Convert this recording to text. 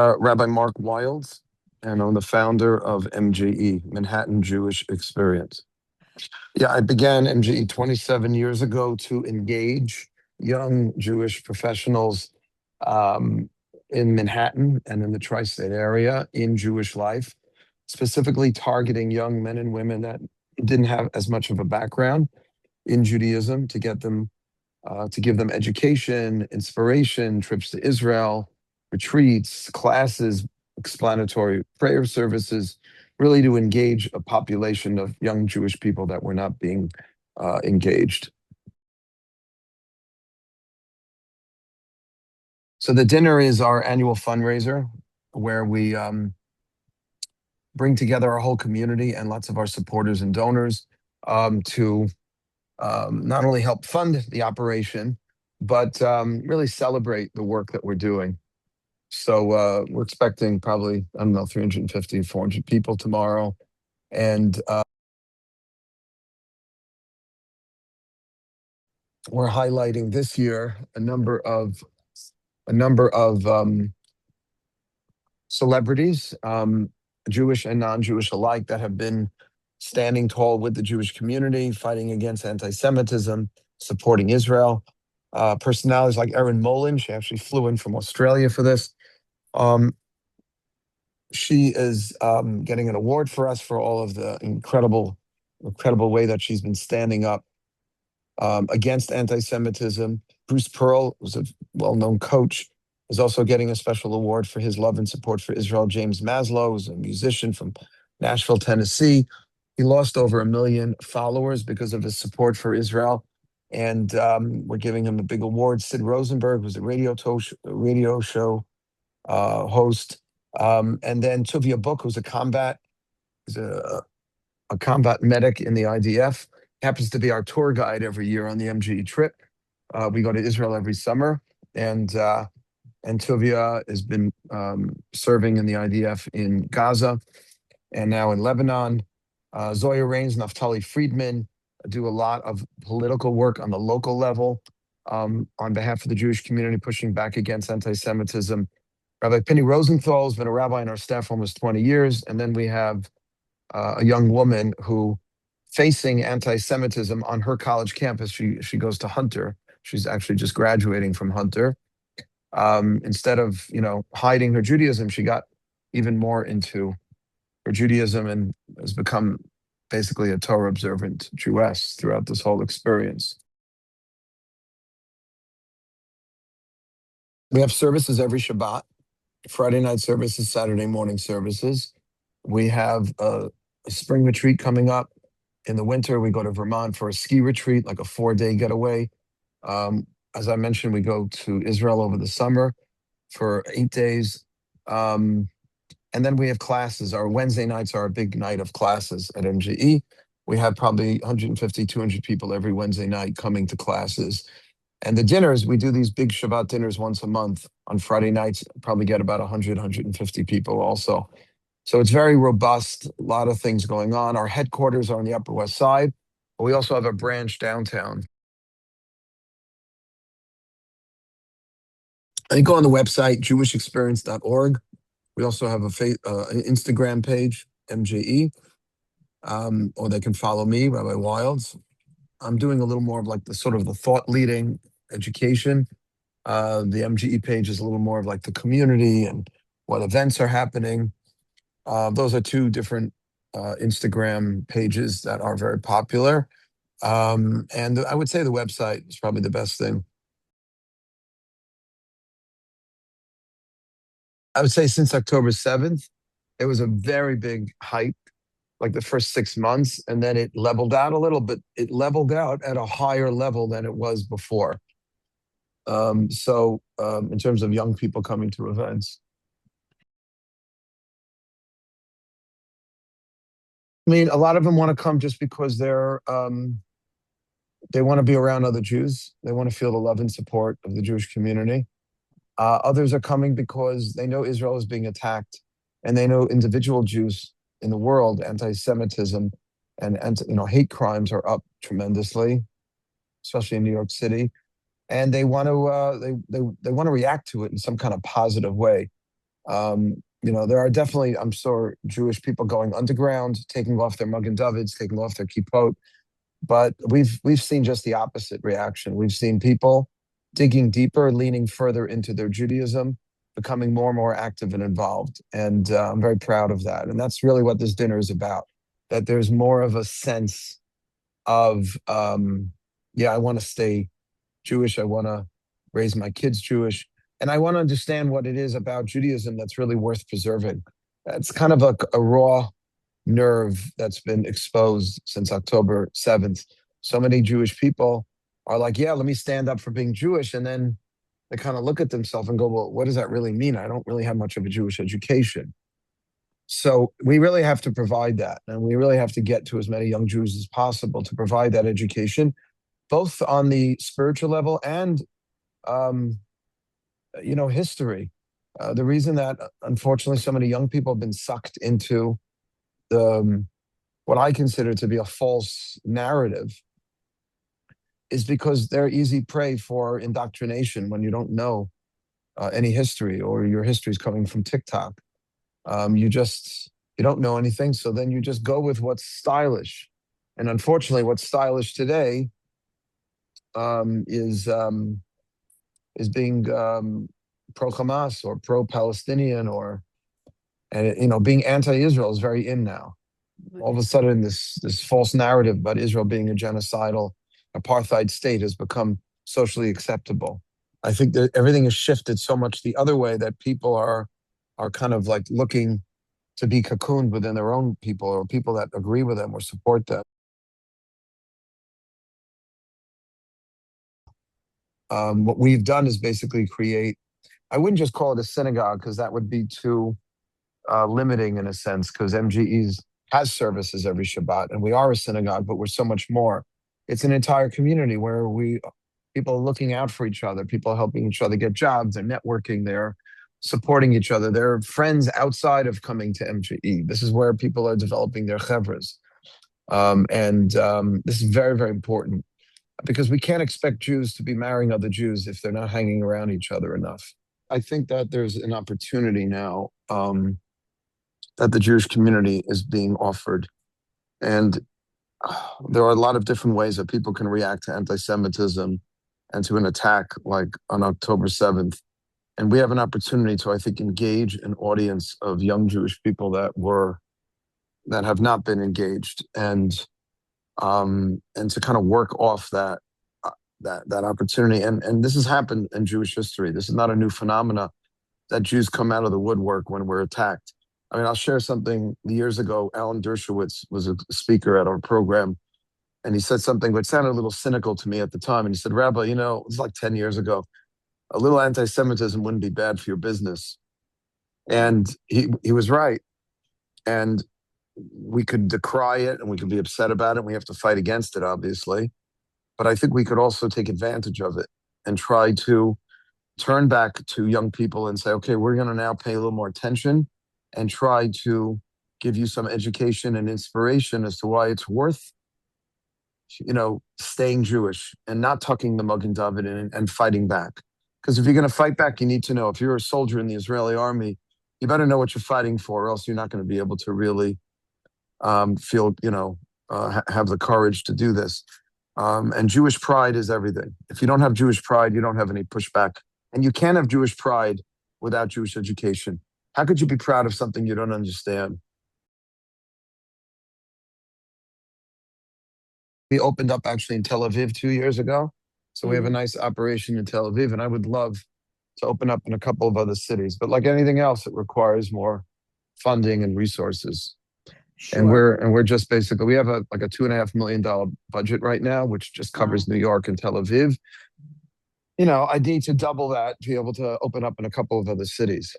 Rabbi Mark Wilds, and I'm the founder of MJE, Manhattan Jewish Experience. Yeah, I began MJE 27 years ago to engage young Jewish professionals um, in Manhattan and in the tri-state area in Jewish life, specifically targeting young men and women that didn't have as much of a background in Judaism to get them to give them education, inspiration, trips to Israel, retreats, classes, explanatory prayer services, really to engage a population of young Jewish people that were not being engaged. So the dinner is our annual fundraiser where we bring together our whole community and lots of our supporters and donors to not only help fund the operation, but really celebrate the work that we're doing. So we're expecting probably, I don't know, 350, 400 people tomorrow. And we're highlighting this year a number of celebrities, Jewish and non-Jewish alike, that have been standing tall with the Jewish community, fighting against anti-Semitism, supporting Israel. Personalities like Erin Molan, she actually flew in from Australia for this. Um, she is getting an award for us for all of the incredible way that she's been standing up against anti-Semitism. Bruce Pearl, who's a well-known coach, is also getting a special award for his love and support for Israel. James Maslow is a musician from Nashville, Tennessee. He lost over 1 million followers because of his support for Israel. And we're giving him a big award. Sid Rosenberg was a radio show host. And then Tuvia Book, who's is a combat medic in the IDF, happens to be our tour guide every year on the MGE trip. We go to Israel every summer, and Tuvia has been serving in the IDF in Gaza and now in Lebanon. Zoya Rains, Naftali Friedman do a lot of political work on the local level on behalf of the Jewish community, pushing back against anti-Semitism. Rabbi Penny Rosenthal has been a rabbi on our staff for almost 20 years. And then we have a young woman who, facing anti-Semitism on her college campus, she goes to Hunter. She's actually just graduating from Hunter. Instead of hiding her Judaism, she got even more into her Judaism and has become basically a Torah observant Jewess throughout this whole experience. We have services every Shabbat, Friday night services, Saturday morning services. We have a spring retreat coming up. In the winter, we go to Vermont for a ski retreat, like a 4-day getaway. As I mentioned, we go to Israel over the summer for 8 days. And then we have classes. Our Wednesday nights are a big night of classes at MGE. We have probably 150, 200 people every Wednesday night coming to classes. And the dinners, we do these big Shabbat dinners once a month. On Friday nights, probably get about 100, 150 people also. So it's very robust, a lot of things going on. Our headquarters are on the Upper West Side, but we also have a branch downtown. And you go on the website, jewishexperience.org. We also have an Instagram page, MJE, or they can follow me, Rabbi Wilds. I'm doing a little more of like the sort of the thought leading education. The MGE page is a little more of like the community and what events are happening. Those are two different Instagram pages that are very popular. And I would say the website is probably the best thing. I would say since October 7th, it was a very big hype, like the first 6 months, and then it leveled out a little, but it leveled out at a higher level than it was before. So in terms of young people coming to events. I mean, a lot of them want to come just because they want to be around other Jews. They want to feel the love and support of the Jewish community. Others are coming because they know Israel is being attacked, and they know individual Jews in the world, anti-Semitism and hate crimes are up tremendously, especially in New York City, and they want to react to it in some kind of positive way. There are definitely, I'm sure, Jewish people going underground, taking off their Magen Davids, taking off their kippot. But we've seen just the opposite reaction. We've seen people digging deeper, leaning further into their Judaism, becoming more and more active and involved. And I'm very proud of that. And that's really what this dinner is about. That there's more of a sense of, yeah, I want to stay Jewish. I want to raise my kids Jewish. And I want to understand what it is about Judaism that's really worth preserving. It's kind of a raw nerve that's been exposed since October 7th. So many Jewish people are like, yeah, let me stand up for being Jewish. And then they kind of look at themselves and go, well, what does that really mean? I don't really have much of a Jewish education. So we really have to provide that. And we really have to get to as many young Jews as possible to provide that education, both on the spiritual level and, history. The reason that, unfortunately, so many young people have been sucked into the what I consider to be a false narrative is because they're easy prey for indoctrination when you don't know any history, or your history is coming from TikTok. You don't know anything, so then you just go with what's stylish. And unfortunately, what's stylish today um, is um, is being pro Hamas or pro Palestinian, being anti-Israel is very in now. All of a sudden, this false narrative about Israel being a genocidal apartheid state has become socially acceptable. I think that everything has shifted so much the other way that people are kind of like looking to be cocooned within their own people, or people that agree with them or support them. What we've done is basically create, I wouldn't just call it a synagogue because that would be too limiting in a sense, because MGE's has services every Shabbat, and we are a synagogue, but we're so much more. It's an entire community where people are looking out for each other, people are helping each other get jobs, they're networking, they're supporting each other, they're friends outside of coming to MGE. This is where people are developing their chevras. And this is very, very important because we can't expect Jews to be marrying other Jews if they're not hanging around each other enough. I think that there's an opportunity now that the Jewish community is being offered. And there are a lot of different ways that people can react to anti-Semitism and to an attack like on October 7th. And we have an opportunity to, I think, engage an audience of young Jewish people that have not been engaged, and to kind of work off that opportunity. And this has happened in Jewish history. This is not a new phenomena that Jews come out of the woodwork when we're attacked. I mean, I'll share something. Years ago, Alan Dershowitz was a speaker at our program, and he said something which sounded a little cynical to me at the time. And he said, Rabbi, it's like 10 years ago, a little anti-Semitism wouldn't be bad for your business. And he was right. And we could decry it and we could be upset about it. We have to fight against it, obviously. But I think we could also take advantage of it and try to turn back to young people and say, okay, we're going to now pay a little more attention and try to give you some education and inspiration as to why it's worth, staying Jewish and not tucking the Magen David in and fighting back. Because if you're going to fight back, you need to know, if you're a soldier in the Israeli army, you better know what you're fighting for, or else you're not going to be able to really feel, have the courage to do this. And Jewish pride is everything. If you don't have Jewish pride, you don't have any pushback. And you can't have Jewish pride without Jewish education. How could you be proud of something you don't understand? We opened up actually in Tel Aviv 2 years ago. So we have a nice operation in Tel Aviv, and I would love to open up in a couple of other cities. But like anything else, it requires more funding and resources. And we're just basically, we have like a $2.5 million budget right now, which just covers New York and Tel Aviv. I need to double that to be able to open up in a couple of other cities.